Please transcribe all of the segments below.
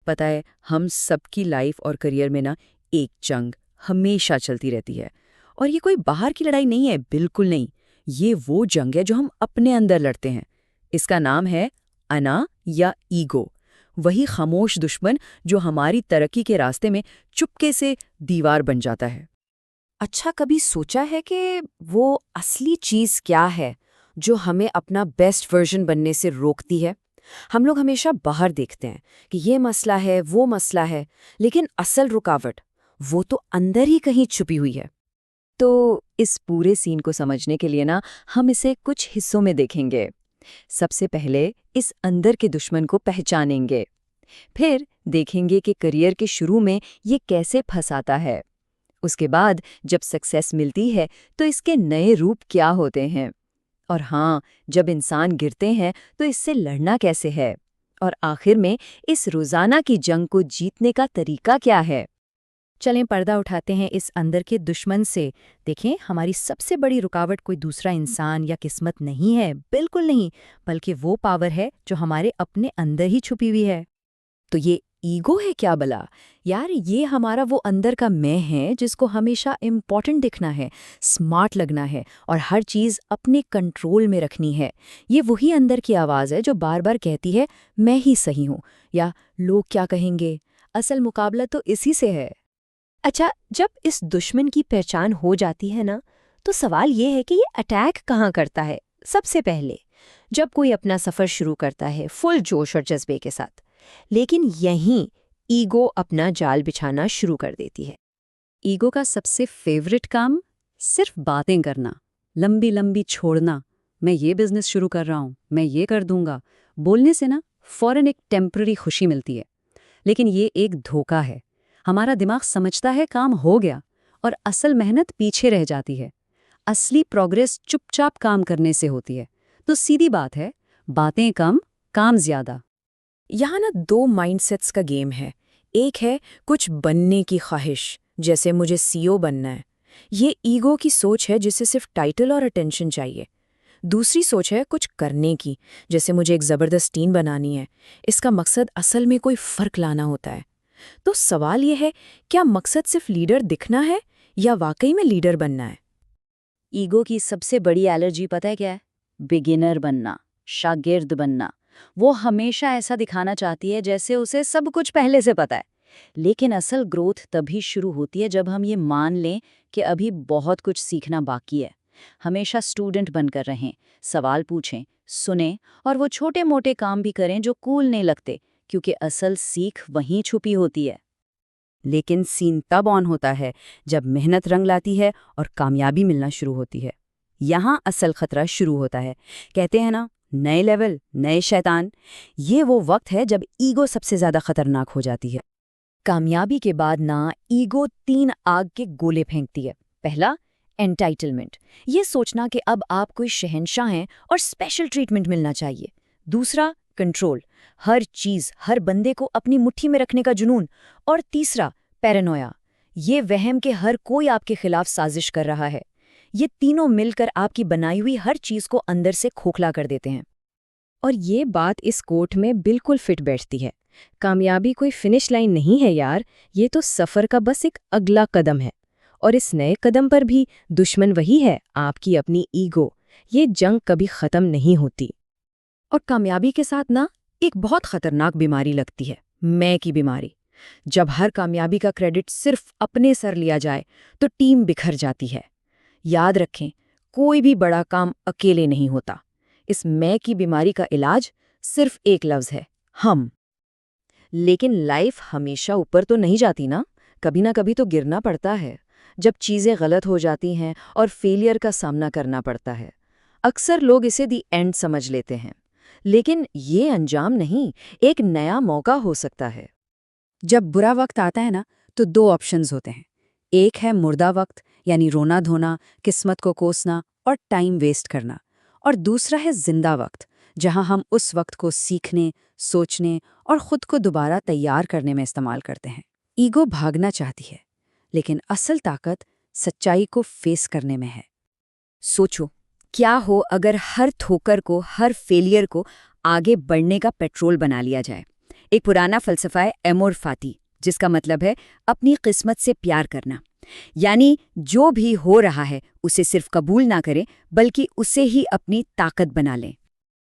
पता है, हम सबकी लाइफ और करियर में ना एक जंग हमेशा चलती रहती है। और ये कोई बाहर की लड़ाई नहीं है, बिल्कुल नहीं। ये वो जंग है जो हम अपने अंदर लड़ते हैं। इसका नाम है अना या ईगो। वही खामोश दुश्मन जो हमारी तरक्की के रास्ते में चुपके से दीवार बन जाता है। अच्छा, कभी सोचा है कि वो असली चीज़ क्या है जो हमें अपना बेस्ट वर्जन बनने से रोकती है? हम लोग हमेशा बाहर देखते हैं कि ये मसला है, वो मसला है, लेकिन असल रुकावट वो तो अंदर ही कहीं छुपी हुई है। तो इस पूरे सीन को समझने के लिए ना हम इसे कुछ हिस्सों में देखेंगे। सबसे पहले इस अंदर के दुश्मन को पहचानेंगे। फिर देखेंगे कि करियर के शुरू में ये कैसे फंसाता है। उसके बाद जब सक्सेस मिलती है तो इसके नए रूप क्या होते हैं। और हाँ, जब इंसान गिरते हैं तो इससे लड़ना कैसे है। और आखिर में इस रोजाना की जंग को जीतने का तरीका क्या है। चलें पर्दा उठाते हैं इस अंदर के दुश्मन से। देखें, हमारी सबसे बड़ी रुकावट कोई दूसरा इंसान या किस्मत नहीं है, बिल्कुल नहीं, बल्कि वो पावर है जो हमारे अपने अंदर ही छुपी हुई है। तो ये ईगो है क्या भला? यार, ये हमारा वो अंदर का मैं है जिसको हमेशा इम्पॉर्टेंट दिखना है, स्मार्ट लगना है और हर चीज़ अपने कंट्रोल में रखनी है। ये वही अंदर की आवाज़ है जो बार बार कहती है मैं ही सही हूँ या लोग क्या कहेंगे। असल मुकाबला तो इसी से है। अच्छा, जब इस दुश्मन की पहचान हो जाती है ना, तो सवाल ये है कि ये अटैक कहाँ करता है सबसे पहले? जब कोई अपना सफ़र शुरू करता है फुल जोश और जज्बे के साथ, लेकिन यहीं ईगो अपना जाल बिछाना शुरू कर देती है। ईगो का सबसे फेवरेट काम सिर्फ बातें करना, लंबी लंबी छोड़ना। मैं ये बिजनेस शुरू कर रहा हूँ, मैं ये कर दूंगा। बोलने से ना फौरन एक टेम्पररी खुशी मिलती है, लेकिन ये एक धोखा है। हमारा दिमाग समझता है काम हो गया और असल मेहनत पीछे रह जाती है। असली प्रोग्रेस चुपचाप काम करने से होती है। तो सीधी बात है, बातें कम, काम ज्यादा। यहाँ ना दो माइंडसेट्स का गेम है। एक है कुछ बनने की ख्वाहिश, जैसे मुझे सीईओ बनना है। ये ईगो की सोच है जिसे सिर्फ टाइटल और अटेंशन चाहिए। दूसरी सोच है कुछ करने की, जैसे मुझे एक ज़बरदस्त टीम बनानी है। इसका मकसद असल में कोई फ़र्क लाना होता है। तो सवाल ये है, क्या मकसद सिर्फ लीडर दिखना है या वाकई में लीडर बनना है? ईगो की सबसे बड़ी एलर्जी पता है क्या है? बिगिनर बनना, शागिर्द बनना। वो हमेशा ऐसा दिखाना चाहती है जैसे उसे सब कुछ पहले से पता है। लेकिन असल ग्रोथ तभी शुरू होती है जब हम ये मान लें कि अभी बहुत कुछ सीखना बाकी है। हमेशा स्टूडेंट बनकर रहें, सवाल पूछें, सुनें और वो छोटे मोटे काम भी करें जो कूल नहीं लगते, क्योंकि असल सीख वहीं छुपी होती है। लेकिन सीन तब ऑन होता है जब मेहनत रंग लाती है और कामयाबी मिलना शुरू होती है। यहाँ असल खतरा शुरू होता है। कहते हैं ना, नए लेवल नए शैतान। ये वो वक्त है जब ईगो सबसे ज्यादा खतरनाक हो जाती है। कामयाबी के बाद ना ईगो 3 आग के गोले फेंकती है। पहला, एंटाइटलमेंट, ये सोचना कि अब आप कोई शहंशाह हैं और स्पेशल ट्रीटमेंट मिलना चाहिए। दूसरा, कंट्रोल, हर चीज हर बंदे को अपनी मुट्ठी में रखने का जुनून। और तीसरा, पैरानोया, ये वहम कि हर कोई आपके खिलाफ साजिश कर रहा है। ये तीनों मिलकर आपकी बनाई हुई हर चीज को अंदर से खोखला कर देते हैं। और ये बात इस कोट में बिल्कुल फिट बैठती है। कामयाबी कोई फिनिश लाइन नहीं है यार, ये तो सफ़र का बस एक अगला कदम है। और इस नए कदम पर भी दुश्मन वही है, आपकी अपनी ईगो। ये जंग कभी ख़त्म नहीं होती। और कामयाबी के साथ ना एक बहुत खतरनाक बीमारी लगती है, मैं की बीमारी। जब हर कामयाबी का क्रेडिट सिर्फ अपने सर लिया जाए तो टीम बिखर जाती है। याद रखें, कोई भी बड़ा काम अकेले नहीं होता। इस मैं की बीमारी का इलाज सिर्फ एक लफ्ज़ है, हम। लेकिन लाइफ हमेशा ऊपर तो नहीं जाती ना कभी तो गिरना पड़ता है। जब चीज़ें गलत हो जाती हैं और फेलियर का सामना करना पड़ता है। अक्सर लोग इसे दी एंड समझ लेते हैं, लेकिन ये अंजाम नहीं, एक नया मौका हो सकता है। जब बुरा वक्त आता है ना, तो 2 ऑप्शंस होते हैं। एक है मुर्दा वक्त, यानी रोना धोना, किस्मत को कोसना और टाइम वेस्ट करना। और दूसरा है जिंदा वक्त, जहां हम उस वक्त को सीखने, सोचने और खुद को दोबारा तैयार करने में इस्तेमाल करते हैं। ईगो भागना चाहती है, लेकिन असल ताकत सच्चाई को फेस करने में है। सोचो, क्या हो अगर हर ठोकर को, हर फेलियर को आगे बढ़ने का पेट्रोल बना लिया जाए। एक पुराना फ़लसफ़ा है एमोर फाती, जिसका मतलब है अपनी किस्मत से प्यार करना। यानी जो भी हो रहा है उसे सिर्फ कबूल ना करें, बल्कि उसे ही अपनी ताकत बना लें।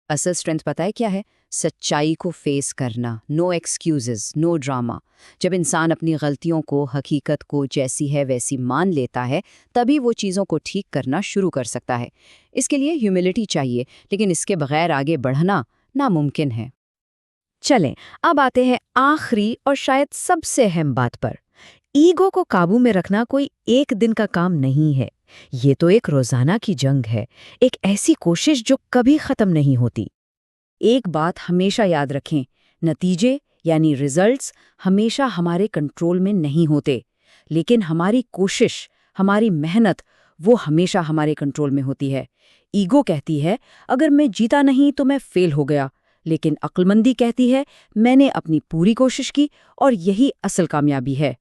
असल स्ट्रेंथ पता है क्या है? सच्चाई को फेस करना, नो एक्सक्यूजेस, नो ड्रामा। जब इंसान अपनी गलतियों को, हकीकत को जैसी है वैसी मान लेता है, तभी वो चीज़ों को ठीक करना शुरू कर सकता है। इसके लिए ह्यूमिलिटी चाहिए, लेकिन इसके बगैर आगे बढ़ना नामुमकिन है। चलें, अब आते हैं आखिरी और शायद सबसे अहम बात पर। ईगो को काबू में रखना कोई एक दिन का काम नहीं है। ये तो एक रोजाना की जंग है, एक ऐसी कोशिश जो कभी खत्म नहीं होती। एक बात हमेशा याद रखें, नतीजे यानी रिजल्ट्स हमेशा हमारे कंट्रोल में नहीं होते, लेकिन हमारी कोशिश, हमारी मेहनत, वो हमेशा हमारे कंट्रोल में होती है। ईगो कहती है अगर मैं जीता नहीं तो मैं फेल हो गया, लेकिन अक्लमंदी कहती है मैंने अपनी पूरी कोशिश की और यही असल कामयाबी है।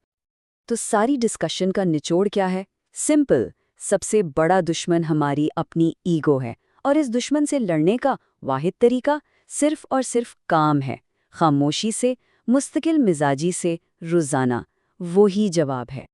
तो सारी डिस्कशन का निचोड़ क्या है? सिंपल, सबसे बड़ा दुश्मन हमारी अपनी ईगो है, और इस दुश्मन से लड़ने का वाहिद तरीका सिर्फ और सिर्फ काम है। खामोशी से, मुस्तकिल मिजाजी से, रोजाना। वो ही जवाब है।